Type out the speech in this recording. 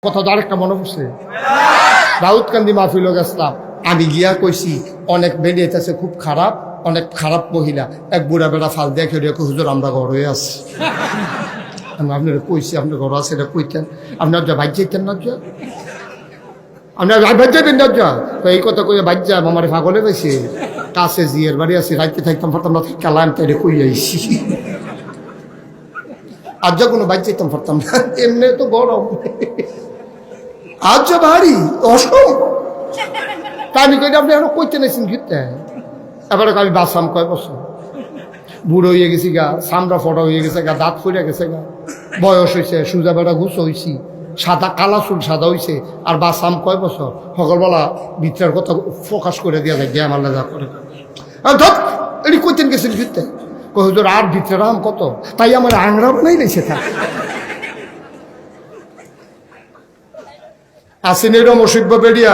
কথা তো আরেকটা মনে পড়ছে, দাউদকান্দি মাহফিল গেছিলাম, আমি গিয়া কইছি অনেক বেরিয়েছে খুব খারাপ, অনেক খারাপ মহিলা। এক বুড়া বেড়া ফাল দেখে রেখে হুজুর আমরা ঘর হয়ে আছি। আমি আপনারা কইছি আপনার ঘর আছে, এটা কইতেন আপনার যা ভাই যেতেন না, যা আপনার ভাই যাবেন না, যা তো এই কথা কইয়া ভাই যা আমার পাগলে পেয়েছে কাছে জিয়ের বাড়ি আছে, রাইতে থাকতাম পারতাম না, কালাম তাই কই আইছি। আজ যা কোনো বাইক যেতাম পারতাম না, এমনি তো গরম, আজ যা ভারী অসম। তা আমি কই আপনি এখন কইতে নাইছেন ঘুরতে, এবারে আমি বাঁচলাম কয় বছর, বুড়ো হয়ে গেছি গা, চামড়া ফটা হয়ে গেছে গা, দাঁত ফুলে গেছে গা, বয়স হয়েছে, সুজা বেড়া ঘুষ হয়েছি, সাদা কালা চুল সাদা হয়েছে, আর বাঁচলাম কয় বছর। সকালবেলা ভিতরের কথা ফোকাস করে দেওয়া যায়, জ্ঞান আল্লাহ যা করে। ধর এটি কইতেন গেছেন ঘুরতে, হুজুর আর ভিতরে রাম কত, তাই আমার আংরা বানাই রয়েছে। থাক আসেন এরম অসুখ বেরিয়ে